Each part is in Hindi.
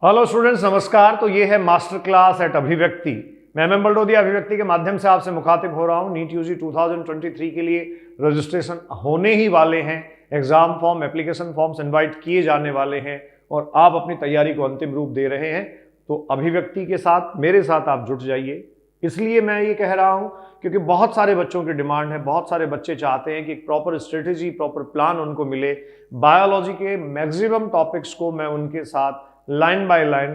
हेलो स्टूडेंट्स, नमस्कार। तो ये है मास्टर क्लास एट अभिव्यक्ति। मैं एम बलडोदिया अभिव्यक्ति के माध्यम से आपसे मुखातिब हो रहा हूँ। नीट यूजी 2023 के लिए रजिस्ट्रेशन होने ही वाले हैं। Exam form, application forms invite किए जाने वाले हैं और आप अपनी तैयारी को अंतिम रूप दे रहे हैं। तो अभिव्यक्ति के साथ, मेरे साथ आप जुट जाइए। इसलिए मैं ये कह रहा हूँ क्योंकि बहुत सारे बच्चों की डिमांड है, बहुत सारे बच्चे चाहते हैं कि प्रॉपर स्ट्रेटेजी, प्रॉपर प्लान उनको मिले। बायोलॉजी के मैक्सिमम टॉपिक्स को मैं उनके साथ लाइन बाय लाइन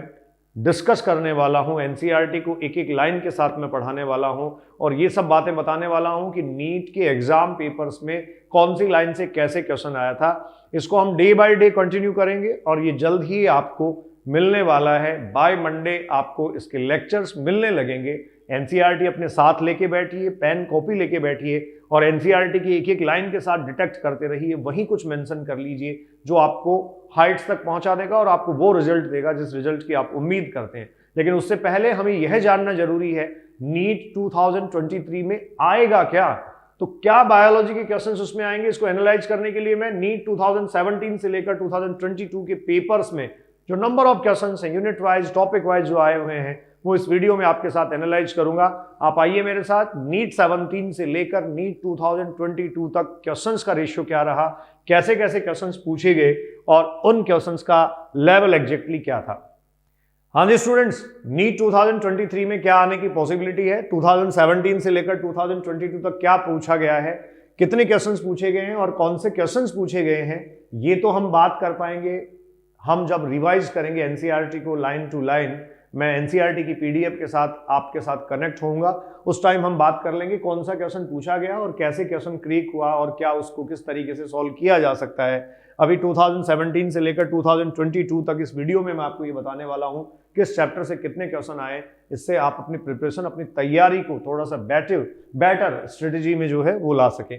डिस्कस करने वाला हूं। एनसीईआरटी को एक एक लाइन के साथ में पढ़ाने वाला हूं और ये सब बातें बताने वाला हूं कि नीट के एग्जाम पेपर्स में कौन सी लाइन से कैसे क्वेश्चन आया था। इसको हम डे बाय डे कंटिन्यू करेंगे और ये जल्द ही आपको मिलने वाला है। बाय मंडे आपको इसके लेक्चर्स मिलने लगेंगे। एनसीईआरटी अपने साथ लेके बैठिए, पेन कॉपी लेके बैठिए और एनसीईआरटी की एक एक लाइन के साथ डिटेक्ट करते रहिए। वहीं कुछ मेंशन कर लीजिए जो आपको हाइट्स तक पहुंचा देगा और आपको वो रिजल्ट देगा जिस रिजल्ट की आप उम्मीद करते हैं। लेकिन उससे पहले हमें यह जानना जरूरी है, नीट 2023 में आएगा क्या। तो क्या बायोलॉजी के क्वेश्चंस उसमें आएंगे, इसको एनालाइज करने के लिए मैं नीट 2017 से लेकर 2022 के पेपर्स में जो नंबर ऑफ क्वेश्चंस हैं, यूनिट वाइज, टॉपिक वाइज जो आए हुए हैं, वो इस वीडियो में आपके साथ एनालाइज करूंगा। आप आइए मेरे साथ। नीट 17 से लेकर नीट 2022 तक क्वेश्चंस का रेशियो क्या रहा, कैसे कैसे क्वेश्चंस पूछे गए और उन क्वेश्चंस का लेवल एग्जैक्टली क्या था। हाँ जी स्टूडेंट्स, नीट 2023 में क्या आने की पॉसिबिलिटी है, 2017 से लेकर 2022 तक क्या पूछा गया है, कितने क्वेश्चंस पूछे गए हैं और कौन से क्वेश्चंस पूछे गए हैं, ये तो हम बात कर पाएंगे हम जब रिवाइज करेंगे एनसीईआरटी को लाइन टू लाइन। मैं एनसीईआरटी की पीडीएफ के साथ आपके साथ कनेक्ट होऊंगा। उस टाइम हम बात कर लेंगे कौन सा क्वेश्चन पूछा गया और कैसे क्वेश्चन क्रिएट हुआ और क्या उसको किस तरीके से सॉल्व किया जा सकता है। अभी 2017 से लेकर 2022 तक इस वीडियो में मैं आपको ये बताने वाला हूँ किस चैप्टर से कितने क्वेश्चन आए। इससे आप अपनी प्रिपरेशन, अपनी तैयारी को थोड़ा सा बेटर स्ट्रेटेजी में जो है वो ला सकें।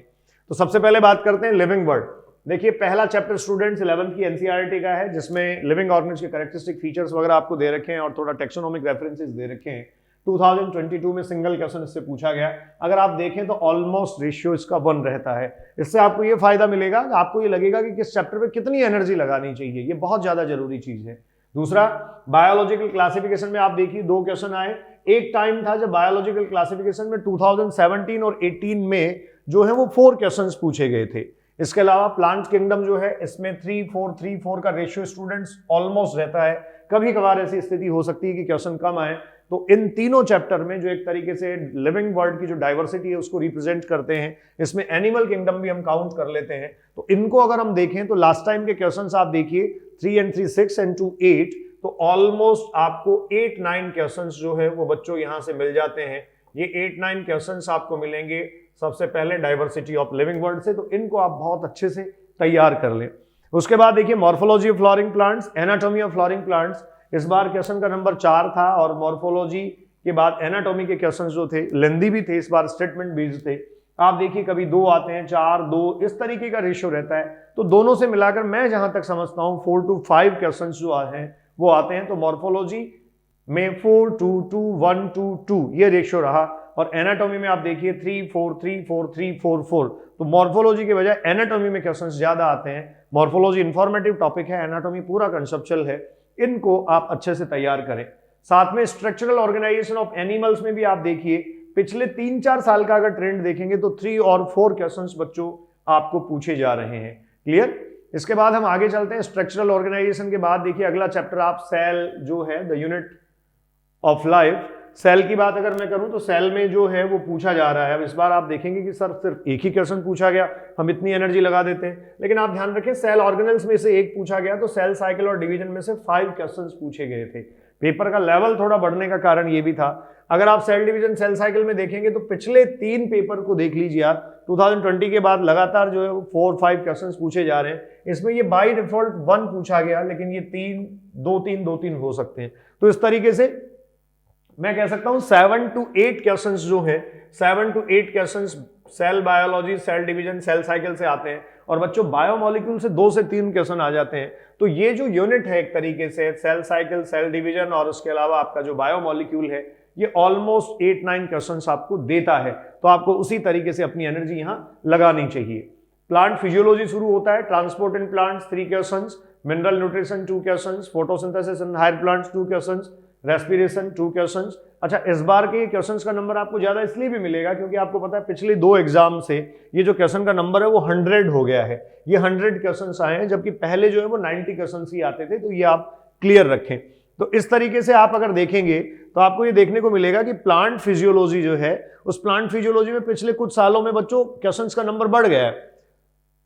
तो सबसे पहले बात करते हैं लिविंग वर्ड। देखिए, पहला चैप्टर स्टूडेंट्स 11th की एनसीईआरटी का है जिसमें लिविंग ऑर्गेनिज्म के कैरेक्टरिस्टिक फीचर्स वगैरह आपको दे रखे हैं और थोड़ा टेक्सोनोमिक रेफरेंसेस दे रखे हैं। 2022 में सिंगल क्वेश्चन इससे पूछा गया। अगर आप देखें तो ऑलमोस्ट रेशियो इसका 1 रहता है। इससे आपको ये फायदा मिलेगा कि आपको ये लगेगा कि किस चैप्टर पे कितनी एनर्जी लगानी चाहिए। ये बहुत ज्यादा जरूरी चीज है। दूसरा, बायोलॉजिकल क्लासिफिकेशन में आप देखिए 2 क्वेश्चन आए। एक टाइम था जब बायोलॉजिकल क्लासिफिकेशन में 2017 और 18 में जो है वो 4 क्वेश्चन पूछे गए थे। इसके अलावा प्लांट किंगडम जो है इसमें 3-4-3-4 का रेशियो स्टूडेंट्स ऑलमोस्ट रहता है। कभी कभार ऐसी स्थिति हो सकती है कि क्वेश्चन कम आए। तो इन तीनों चैप्टर में जो एक तरीके से लिविंग वर्ल्ड की जो डाइवर्सिटी है उसको रिप्रेजेंट करते हैं, इसमें एनिमल किंगडम भी हम काउंट कर लेते हैं। तो इनको अगर हम देखें तो लास्ट टाइम के क्वेश्चंस आप देखिए 3 and 3 6 and 2 8, तो ऑलमोस्ट आपको 8-9 क्वेश्चंस जो है वो बच्चों यहां से मिल जाते हैं। ये 8-9 क्वेश्चंस आपको मिलेंगे सबसे पहले डाइवर्सिटी ऑफ लिविंग वर्ल्ड से, तो इनको आप बहुत अच्छे से तैयार कर लें। उसके बाद देखिए morphology of flooring plants, anatomy of flooring plants. इस बार क्वेश्चन का नंबर 4 था और मॉर्फोलॉजी के बाद एनाटॉमी के क्वेश्चन जो थे लेंदी भी थे, इस बार स्टेटमेंट बेस्ड थे। आप देखिए कभी 2 आते हैं, 4-2, इस तरीके का रेशियो रहता है। तो दोनों से मिलाकर मैं जहां तक समझता हूं 4 to 5 क्वेश्चन जो हैं वो आते हैं। तो मॉर्फोलॉजी में 4-2-2-1-2-2 ये रेशियो रहा और एनाटॉमी में आप देखिए 3-4-3-4-3-4-4। तो मॉर्फोलॉजी के बजाय एनाटॉमी में क्वेश्चंस ज्यादा आते हैं। मॉर्फोलॉजी इंफॉर्मेटिव टॉपिक है, एनाटॉमी पूरा कंसेप्चुअल है। इनको आप अच्छे से तैयार करें। साथ में स्ट्रक्चरल ऑर्गेनाइजेशन ऑफ एनिमल्स में भी आप देखिए पिछले 3-4 साल का अगर ट्रेंड देखेंगे तो 3 और 4 क्वेश्चंस बच्चों आपको पूछे जा रहे हैं। क्लियर? इसके बाद हम आगे चलते हैं। स्ट्रक्चरल ऑर्गेनाइजेशन के बाद देखिए अगला चैप्टर आप सेल जो है the unit of life. Cell की बात अगर मैं करूं तो सेल में जो है वो पूछा जा रहा है। अब इस बार आप देखेंगे कि सर सिर्फ एक ही क्वेश्चन पूछा गया, हम इतनी एनर्जी लगा देते हैं। लेकिन आप ध्यान रखें सेल ऑर्गेनल्स में से एक पूछा गया, तो सेल साइकिल और डिवीजन में से 5 क्वेश्चंस पूछे गए थे। पेपर का लेवल थोड़ा बढ़ने का कारण ये भी था। अगर आप सेल डिवीजन, सेल साइकिल में देखेंगे तो पिछले 3 पेपर को देख लीजिए आप, 2020 के बाद लगातार जो है 4-5 क्वेश्चन पूछे जा रहे हैं। इसमें ये बाई डिफॉल्ट 1 पूछा गया, लेकिन ये 2-3 हो सकते हैं। तो इस तरीके से मैं कह सकता हूं 7 to 8 क्वेश्चंस जो है, 7 to 8 questions cell biology, cell division, cell cycle से आते हैं और बच्चों बायोमोलिक्यूल से 2 से 3 क्वेश्चन आ जाते हैं। तो ये जो यूनिट है एक तरीके से सेल साइकिल, सेल डिवीजन और उसके अलावा आपका जो बायोमोलिक्यूल है, ये ऑलमोस्ट 8-9 क्वेश्चंस आपको देता है। तो आपको उसी तरीके से अपनी एनर्जी यहां लगानी चाहिए। प्लांट फिजियोलॉजी शुरू होता है, transport in plants 3 questions, mineral nutrition 2 questions, photosynthesis in higher plants 2 questions, respiration 2 questions. अच्छा, इस बार के क्वेश्चंस का नंबर आपको ज्यादा इसलिए भी मिलेगा क्योंकि आपको पता है पिछले 2 एग्जाम से ये जो क्वेश्चन का नंबर है वो 100 हो गया है, ये 100 क्वेश्चंस आए हैं, जबकि पहले जो है वो 90 क्वेश्चंस ही आते थे, तो ये आप क्लियर रखें। तो इस तरीके से आप अगर देखेंगे तो आपको ये देखने को मिलेगा कि प्लांट फिजियोलॉजी जो है, उस प्लांट फिजियोलॉजी में पिछले कुछ सालों में बच्चों क्वेश्चंस का नंबर बढ़ गया है,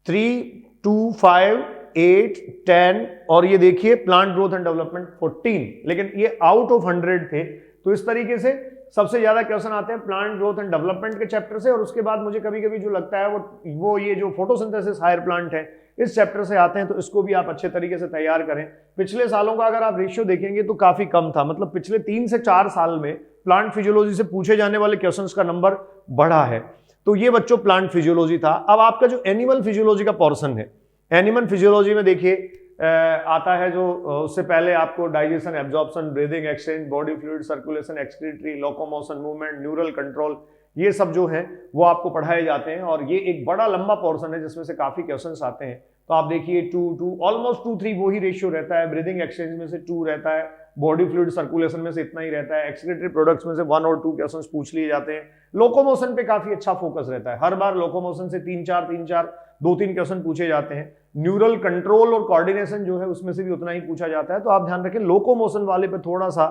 3, 2, 5, 8, 10, और ये देखिए प्लांट ग्रोथ एंड डेवलपमेंट 14, लेकिन ये आउट ऑफ 100 थे। तो इस तरीके से सबसे ज्यादा क्वेश्चन आते हैं प्लांट ग्रोथ एंड डेवलपमेंट के चैप्टर से, और उसके बाद मुझे कभी कभी जो लगता है वो ये जो फोटोसिंथेसिस हायर प्लांट है इस चैप्टर से आते हैं, तो इसको भी आप अच्छे तरीके से तैयार करें। पिछले सालों का अगर आप रेशियो देखेंगे तो काफी कम था, मतलब पिछले 3 से 4 साल में प्लांट फिजियोलॉजी से पूछे जाने वाले क्वेश्चंस का नंबर बढ़ा है। तो ये बच्चों प्लांट फिजियोलॉजी था। अब आपका जो एनिमल फिजियोलॉजी का पोर्शन है, एनिमल फिजियोलॉजी में देखिए आता है जो उससे पहले आपको digestion, absorption, breathing, exchange, body fluid circulation, excretory, locomotion, movement, neural control, ये सब जो है वो आपको पढ़ाए जाते हैं, और ये एक बड़ा लंबा पोर्शन है जिसमें से काफी क्वेश्चंस आते हैं। तो आप देखिए 2 ऑलमोस्ट 2-3 वो ही रेशियो रहता है, ब्रीदिंग एक्सचेंज में से 2 रहता है, बॉडी फ्लूइड सर्कुलेशन में से इतना ही रहता है, एक्सक्रीटरी प्रोडक्ट्स में से 1 और 2 क्वेश्चंस पूछ लिए जाते हैं। लोकोमोशन पे काफी अच्छा फोकस रहता है, हर बार लोकोमोशन से 3-4 2-3 क्वेश्चन पूछे जाते हैं। न्यूरल कंट्रोल और कोऑर्डिनेशन जो है उसमें से भी उतना ही पूछा जाता है। तो आप ध्यान रखें लोकोमोशन वाले पे थोड़ा सा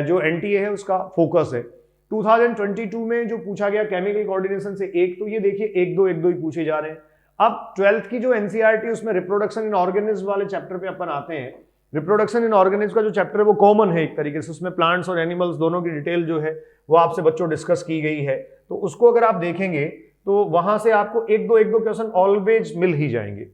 जो एनटीए है उसका फोकस है। 2022 में जो पूछा गया केमिकल कोऑर्डिनेशन से 1, तो ये देखिए 1-2 ही पूछे जा रहे हैं। अब 12th की जो एनसीईआरटी उसमें रिप्रोडक्शन इन ऑर्गेनिज्म वाले चैप्टर पे अपन आते हैं। रिप्रोडक्शन इन ऑर्गेनिज्म का जो चैप्टर है वो कॉमन है एक तरीके से, उसमें प्लांट्स और एनिमल्स दोनों की डिटेल जो है वो आपसे बच्चों डिस्कस की गई है। तो उसको अगर आप देखेंगे तो वहां से आपको 1-2 क्वेश्चन ऑलवेज मिल ही जाएंगे,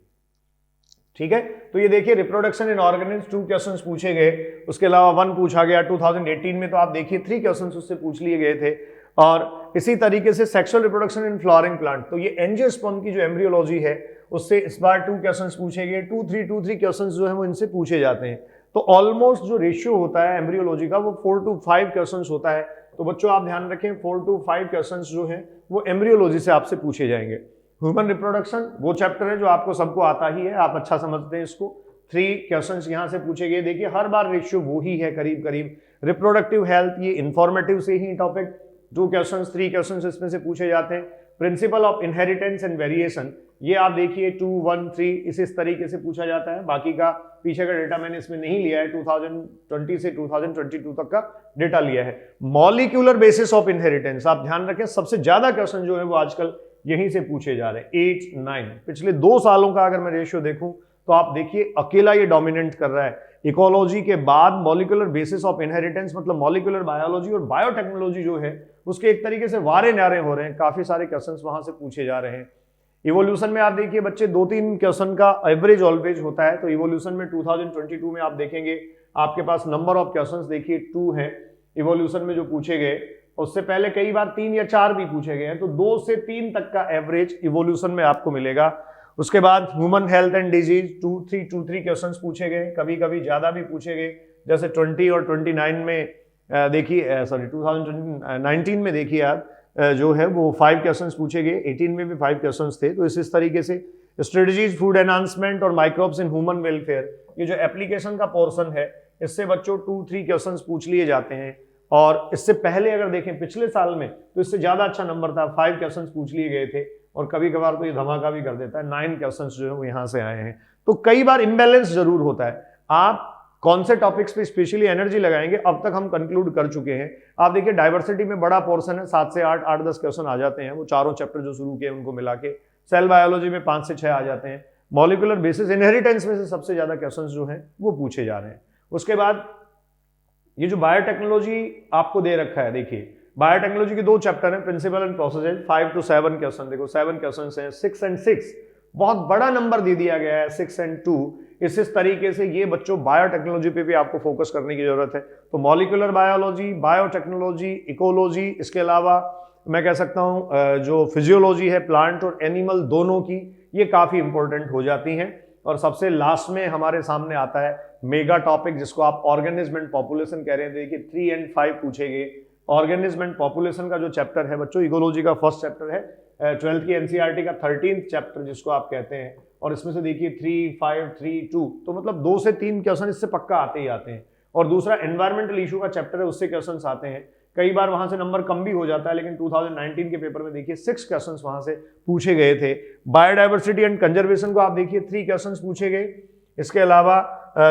ठीक है। तो ये देखिए रिप्रोडक्शन इन ऑर्गेनिज्म 2 क्वेश्चंस पूछे गए, उसके अलावा 1 पूछा गया 2018 में, तो आप देखिए 3 क्वेश्चंस उससे पूछ लिए गए थे। और इसी तरीके से sexual reproduction in flowering plant, तो ये एंजियोस्पर्म की जो एम्ब्रियोलॉजी है उससे इस बार 2 क्वेश्चंस पूछे गए, 2-3 क्वेश्चंस जो है वो इनसे पूछे जाते हैं। तो ऑलमोस्ट जो रेशियो होता है एम्ब्रियोलॉजी का वो 4-5 क्वेश्चंस होता है। तो बच्चों आप ध्यान रखें 4-5 क्वेश्चंस जो है वो एम्ब्रियोलॉजी से आपसे पूछे जाएंगे। ह्यूमन रिप्रोडक्शन वो चैप्टर है जो आपको सबको आता ही है, आप अच्छा समझते हैं इसको। 3 क्वेश्चंस यहां से पूछे गए, देखिए हर बार रेशियो वो ही है करीब करीब। रिप्रोडक्टिव हेल्थ ये इंफॉर्मेटिव से ही टॉपिक, 2 क्वेश्चंस 3 क्वेश्चंस इसमें से पूछे जाते हैं। Principle of inheritance and variation, ये आप देखिए 2, 1, 3 इस तरीके से पूछा जाता है। बाकी का पीछे का डेटा मैंने इसमें नहीं लिया है, 2020 से 2022 तक का डेटा लिया है। मॉलिक्यूलर बेसिस ऑफ इनहेरिटेंस, आप ध्यान रखें सबसे ज्यादा क्वेश्चन जो है वो आजकल यहीं से पूछे जा रहे हैं, 8, 9। पिछले 2 सालों का अगर मैं रेशियो देखूं तो आप देखिए अकेला ये डोमिनेट कर रहा है। इकोलॉजी के बाद मॉलिक्यूलर बेसिस ऑफ इनहेरिटेंस, मतलब मॉलिक्यूलर बायोलॉजी और बायोटेक्नोलॉजी जो है उसके एक तरीके से वारे न्यारे हो रहे हैं, काफी सारे क्वेश्चंस वहां से पूछे जा रहे हैं। इवोल्यूशन में आप देखिए बच्चे 2-3 क्वेश्चन का एवरेज ऑलवेज होता है। तो इवोल्यूशन में 2022 में आप देखेंगे आपके पास नंबर ऑफ क्वेश्चंस देखिए 2 हैं इवोल्यूशन में जो पूछे गए, उससे पहले कई बार 3 या 4 भी पूछे गए हैं। तो 2 से 3 तक का एवरेज इवोल्यूशन में आपको मिलेगा। उसके बाद human health and disease 2-3 questions पूछे गए, कभी कभी ज्यादा भी पूछे गए, जैसे 20 और 29 में देखिए 2019 में देखिए आप जो है वो 5 क्वेश्चंस पूछे गए, 18 में भी 5 क्वेश्चंस थे। तो इस तरीके से स्ट्रेटजीज फूड एनहांसमेंट और माइक्रोब्स इन ह्यूमन वेलफेयर, ये जो एप्लीकेशन का पोर्शन है इससे बच्चों 2-3 क्वेश्चंस पूछ लिए जाते हैं। और इससे पहले अगर देखें पिछले साल में तो इससे ज्यादा अच्छा नंबर था, 5 क्वेश्चंस पूछ लिए गए थे, और कभी कभार तो ये धमाका भी कर देता है, 9 क्वेश्चंस जो है वो यहाँ से आए हैं। तो कई बार इम्बैलेंस जरूर होता है। आप कौन से टॉपिक्स पे स्पेशली एनर्जी लगाएंगे अब तक हम कंक्लूड कर चुके हैं। आप देखिए डाइवर्सिटी में बड़ा पोर्शन है, 7 से 8, 8-10 क्वेश्चन आ जाते हैं, वो चारों चैप्टर जो शुरू किए उनको मिला के। सेल बायोलॉजी में 5 से 6 आ जाते हैं। मॉलिक्यूलर बेसिस इनहेरिटेंस में से सबसे ज्यादा क्वेश्चन जो हैं वो पूछे जा रहे हैं। उसके बाद ये जो बायोटेक्नोलॉजी आपको दे रखा है, देखिए बायोटेक्नोलॉजी के 2 चैप्टर हैं, principle and processes, 5 to 7 question. देखो 7 क्वेश्चन हैं, 6 and 6 बहुत बड़ा नंबर दे दिया गया है, 6 and 2। इस तरीके से ये बच्चों बायोटेक्नोलॉजी पे भी आपको फोकस करने की जरूरत है। तो मॉलिक्यूलर बायोलॉजी, बायोटेक्नोलॉजी, इकोलॉजी, इसके अलावा मैं कह सकता हूं जो फिजियोलॉजी है प्लांट और एनिमल दोनों की, ये काफी इंपॉर्टेंट हो जाती हैं। और सबसे लास्ट में हमारे सामने आता है मेगा टॉपिक, जिसको आप ऑर्गेनिज्म एंड पॉपुलेशन कह रहे हैं। देखिए 3 and 5 पूछे गए। ऑर्गेनिज्म एंड पॉपुलेशन का जो चैप्टर है बच्चों, इकोलॉजी का फर्स्ट चैप्टर है, 12th की एनसीईआरटी का 13th चैप्टर जिसको आप कहते हैं, और इसमें से देखिए 3, 5, 3, 2, तो मतलब 2 से 3 क्वेश्चन इससे पक्का आते ही आते हैं। और दूसरा एनवायरमेंटल इशू का चैप्टर है, उससे क्वेश्चन आते हैं। कई बार वहां से नंबर कम भी हो जाता है, लेकिन 2019 के पेपर में देखिए 6 क्वेश्चन वहां से पूछे गए थे। बायोडाइवर्सिटी एंड कंजर्वेशन को आप देखिए 3 क्वेश्चन पूछे गए। इसके अलावा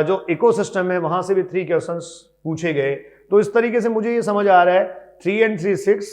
जो इकोसिस्टम है वहां से भी 3 क्वेश्चन पूछे गए। तो इस तरीके से मुझे ये समझ आ रहा है 3 and 3 6,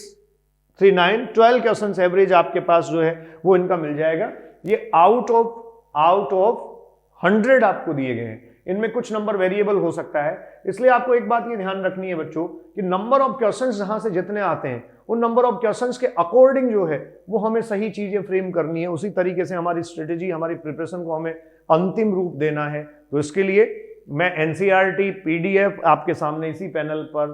3 9, 12 क्वेश्चन एवरेज आपके पास जो है वो इनका मिल जाएगा। ये आउट ऑफ 100 आपको दिए गए हैं। इनमें कुछ नंबर वेरिएबल हो सकता है, इसलिए आपको एक बात ये ध्यान रखनी है बच्चों कि नंबर ऑफ क्वेश्चंस जहां से जितने आते हैं उन नंबर ऑफ क्वेश्चंस के अकॉर्डिंग जो है वो हमें सही चीजें फ्रेम करनी है। उसी तरीके से हमारी स्ट्रेटेजी, हमारी प्रिपरेशन को हमें अंतिम रूप देना है। तो इसके लिए मैं एनसीईआरटी पीडीएफ आपके सामने इसी पैनल पर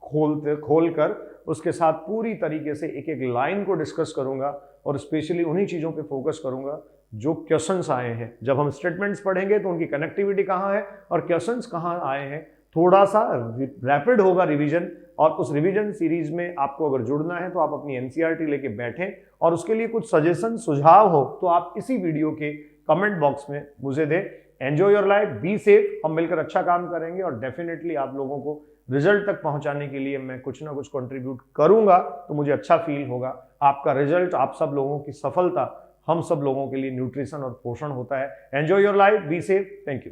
खोल कर उसके साथ पूरी तरीके से एक एक लाइन को डिस्कस करूंगा और स्पेशली उन्हीं चीजों पे फोकस करूंगा जो क्वेश्चंस आए हैं। जब हम स्टेटमेंट्स पढ़ेंगे तो उनकी कनेक्टिविटी कहाँ है और क्वेश्चंस कहाँ आए हैं, थोड़ा सा रैपिड होगा रिवीजन। और उस रिवीजन सीरीज में आपको अगर जुड़ना है तो आप अपनी एनसीईआरटी लेके बैठें, और उसके लिए कुछ सजेशन, सुझाव हो तो आप इसी वीडियो के कमेंट बॉक्स में मुझे दें। Enjoy your life, be safe. हम मिलकर अच्छा काम करेंगे और डेफिनेटली आप लोगों को रिजल्ट तक पहुंचाने के लिए मैं कुछ ना कुछ कंट्रीब्यूट करूंगा, तो मुझे अच्छा फील होगा। आपका रिजल्ट, आप सब लोगों की सफलता हम सब लोगों के लिए न्यूट्रिशन और पोषण होता है। Enjoy your life, be safe, thank you.